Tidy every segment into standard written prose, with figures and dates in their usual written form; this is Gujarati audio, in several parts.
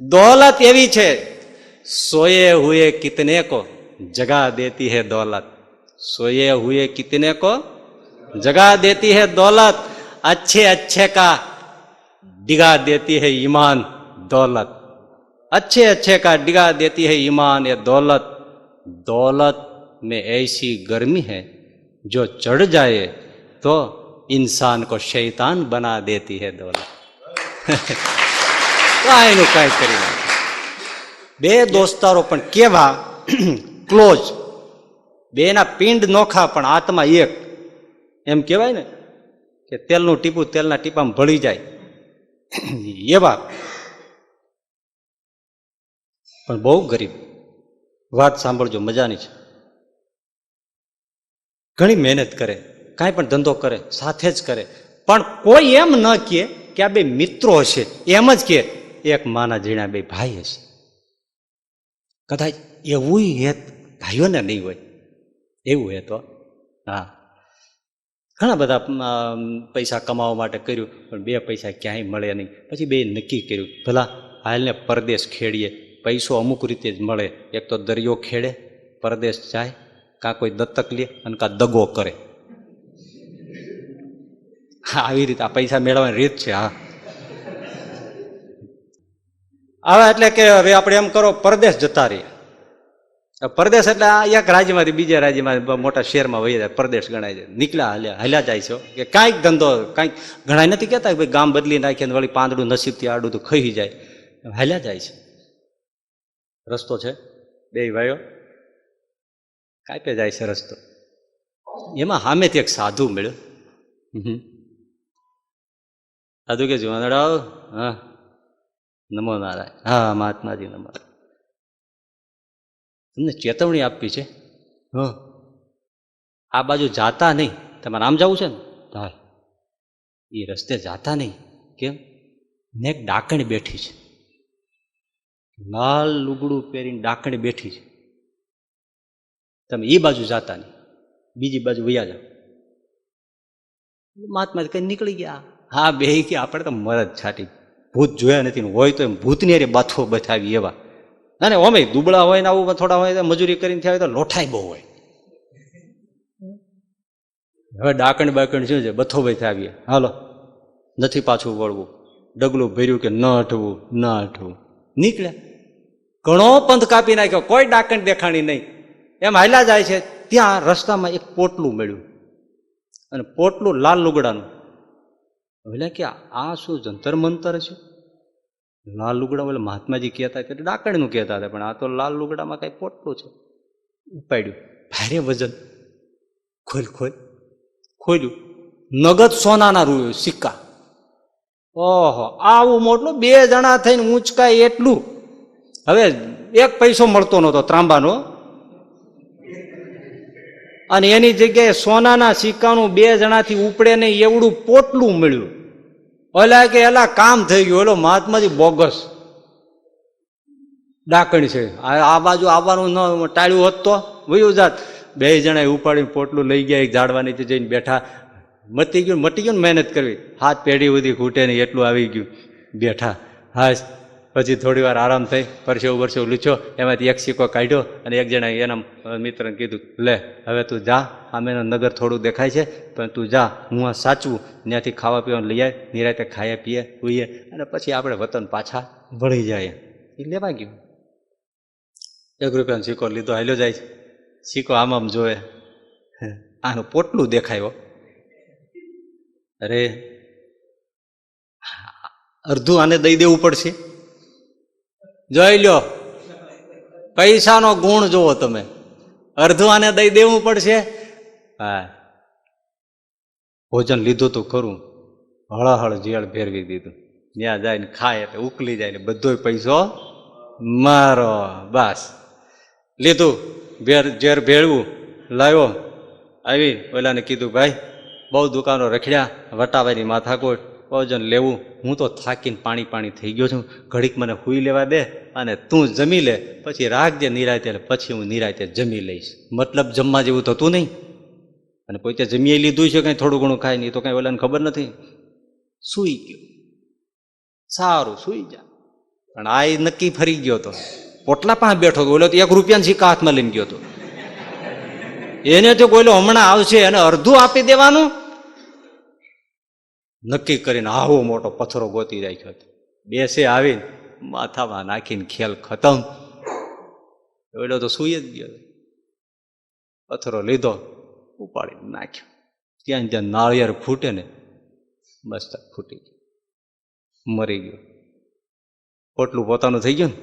दौलत एवी छे, सोए हुए कितने को जगा देती है दौलत, सोए हुए कितने को जगा देती है दौलत, अच्छे अच्छे का डिगा देती है ईमान दौलत, अच्छे अच्छे का डिगा देती है ईमान ये दौलत, दौलत में ऐसी गर्मी है जो चढ़ जाए तो इंसान को शैतान बना देती है दौलत. કાંઈનું કાંઈ કરી નાખે. બે દોસ્તારો પણ કેવા ક્લોઝ, બેના પિંડ નોખા પણ આત્મા એક, એમ કહેવાય ને કે તેલનું ટીપું તેલના ટીપામાં ભળી જાય એવા, પણ બહુ ગરીબ. વાત સાંભળજો, મજાની છે. ઘણી મહેનત કરે, કાંઈ પણ ધંધો કરે, સાથે જ કરે, પણ કોઈ એમ ન કહે કે આ બે મિત્રો હશે, એમ જ કે એક માના જીણા બે ભાઈ હશે. કદાચ એવું હેત ભાઈઓને નહીં હોય, એવું હે તો હા. ઘણા બધા પૈસા કમાવા માટે કર્યું, પણ બે પૈસા ક્યાંય મળે નહીં. પછી બે નક્કી કર્યું, ભલા હાલને પરદેશ ખેડીએ, પૈસો અમુક રીતે જ મળે. એક તો દરિયો ખેડે, પરદેશ જાય, કાં કોઈ દત્તક લે અને કાં દગો કરે. હા, આવી રીતે આ પૈસા મેળવવાની રીત છે. હા, હવે એટલે કે હવે આપણે એમ કરો, પરદેશ જતા રહીએ. પરદેશ એટલે એક રાજ્યમાંથી બીજા રાજ્યમાં મોટા શહેરમાં વહી જાય, પરદેશ ગણાય છે. નીકળ્યા હાલ્યા જાય છે કે કાંઈક ધંધો, કાંઈક ઘણા નથી કહેતા કે ભાઈ ગામ બદલી નાખીએ ને વળી પાંદડું નસીબથી આડું તો ખાઈ જાય, હાલ્યા જાય છે. રસ્તો છે, બે ભાઈઓ કાપે જાય છે રસ્તો. એમાં સામેથી એક સાધુ મળ્યો. સાધુ કે જોવાનડાવ, હા નમો નારાયણ, હા મહાત્માજી નમો. તમને ચેતવણી આપવી છે, હ આ બાજુ જાતા નહીં, તમારે આમ જવું છે ને, હા એ રસ્તે જાતા નહીં. કેમ? ને એક ડાકણી બેઠી છે, લાલ લુગડું પહેરીને ડાકણી બેઠી છે. તમે એ બાજુ જાતા નહીં, બીજી બાજુ વયા જાઓ. મહાત્મા કઈ નીકળી ગયા. હા, બે કે આપણે તો મરદ છાટી, ભૂત જોયા નથી, હોય તો એમ ભૂતની અરે બાથો બતાવી એવા. અને ઓમે દુબળા હોય ને આવું થોડા હોય, મજૂરી કરીને થયા હોય તો લોઠાઈ બહુ હોય. હવે ડાકણ બાકણ શું છે, બથો બતાવીએ, હાલો નથી પાછું વળવું, ડગલું ભર્યું કે ન હટવું, ન હટવું. નીકળ્યા, ઘણો પંથ કાપી નાખ્યો, કોઈ ડાકણ દેખાણી નહીં. એમ હાલ્યા જાય છે, ત્યાં રસ્તામાં એક પોટલું મળ્યું, અને પોટલું લાલ લુગડાનું. એટલે કે આ શું જંતર મંતર છે? લાલ લુગડા એટલે મહાત્માજી કહેતા હતા, ડાકણનું કહેતા હતા, પણ આ તો લાલ લુગડામાં કઈ પોટલું છે. ઉપાડ્યું, ભારે વજન, ખોલ્યું, નગદ સોનાના સિક્કા. ઓહો, આવું મોટલું, બે જણા થઈને ઊંચકાય એટલું. હવે એક પૈસો મળતો નહોતો ત્રાંબાનો, અને એની જગ્યાએ સોનાના સિક્કાનું બે જણાથી ઉપડે નહીં એવડું પોટલું મળ્યું. ઓલા કે એલા કામ થઈ ગયું, ઓલો મહાત્માજી બોગસ ડાકણ છે, આ બાજુ આવવાનું ન ટાળ્યું હોત તો વયું જાત. બે જણા ઉપાડીને પોટલું લઈ ગયા, એક ઝાડવા નીચે જઈને બેઠા. મટી ગયું ને મહેનત કરવી, હાથ પેઢી સુધી ખૂટે નહીં એટલું આવી ગયું, બેઠા. હા, પછી થોડી વાર આરામ થઈ, પરસેવો લૂછ્યો, એમાંથી એક સિક્કો કાઢ્યો, અને એક જણા એના મિત્રને કીધું, લે હવે તું જા, આમેનું નગર થોડું દેખાય છે, પણ તું જા, હું આ સાચવું, ત્યાંથી ખાવા પીવાનું લઈ આવે, નિરાતે ખાઈએ પીએ ઉઈએ, અને પછી આપણે વતન પાછા વળી જાય. એ લેવા ગયું, 1 રૂપિયાનો સિક્કો લીધો, હાલ્યો જાય છે. સિક્કો આમ જોવે, આનું પોટલું દેખાયો. અરે અડધું આને દઈ દેવું પડશે. જોઈ લ્યો, પૈસાનો ગુણ જોવો તમે, અડધું આને દઈ દેવું પડશે. હા, ભોજન લીધું તું ખરું, હળહળ જીયાળ ફેરવી દીધું, ત્યાં જાય ને ખાય એટલે ઉકલી જાય ને બધો પૈસો મારો. બસ લીધું, ઝેર ભેળવું લાવ્યો, આવી ઓલાને કીધું, ભાઈ બહુ દુકાનો રખડ્યા, વટાવાની માથાકોટ, ભોજન લેવું, હું તો થાકીને પાણી થઈ ગયો છું, ઘડીક મને હુઈ લેવા દે, અને તું જમી લે, પછી રાખજે નિરાતે, પછી હું નિરાતે જમી લઈશ. મતલબ જમવા જેવું થતું નહીં, અને પોતે જમીએ લીધું છે, કંઈ થોડું ઘણું ખાય નહીં તો કંઈ ઓલાને ખબર નથી. સૂઈ ગયો, સારું સૂઈ જા. પણ આ એ નક્કી ફરી ગયો હતો, પોટલા પાસે બેઠો હતો, ઓલો તો 1 રૂપિયાના સિક્કા હાથમાં લઈને ગયો હતો. એને તો કોઈલો હમણાં આવશે અને અડધું આપી દેવાનું નક્કી કરીને આવો મોટો પથ્થરો ગોતી રાખ્યો હતો. બેસે આવીને માથામાં નાખીને ખેલ ખતમ. ઓલો તો સુઈ જ ગયો. પથ્થરો લીધો, ઉપાડી નાખ્યો. ત્યાં ત્યાં નાળિયેર ફૂટે ને બસ ફૂટી ગયો, મરી ગયો. પોટલું પોતાનું થઈ ગયું ને,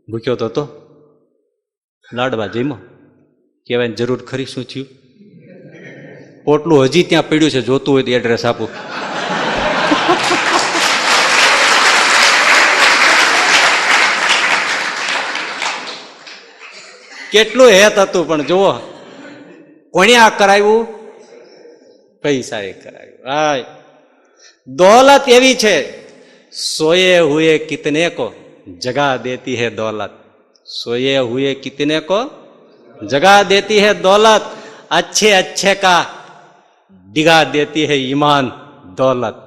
ભૂખ્યો તો હતો, લાડવા જઈમાં કહેવાય જરૂર ખરી શું થયું? પોટલું હજી ત્યાં પડ્યું છે, જોતું હોય તો એડ્રેસ આપું. કેટલું હેત હતું, પણ જુઓ કોણે આ કરાવ્યું? પૈસાએ કરાવ્યું. હા, દौलत એવી છે, સોએ હુએ કિતને કો જગા દેતી है दौलत, सोए हुए कितने को जगा देती है दौलत, अच्छे अच्छे का डिगा देती है ईमान दौलत,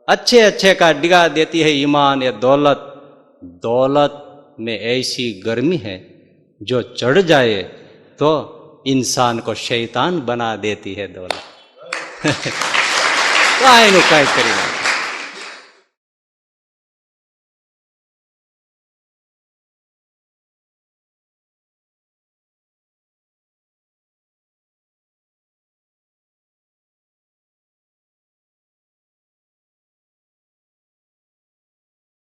अच्छे अच्छे का डिगा देती है ईमान ये दौलत. दौलत में ऐसी गर्मी है जो चढ़ जाए तो इंसान को शैतान बना देती है दौलत. કાંઈ નું કાંઈ કરી નાખે.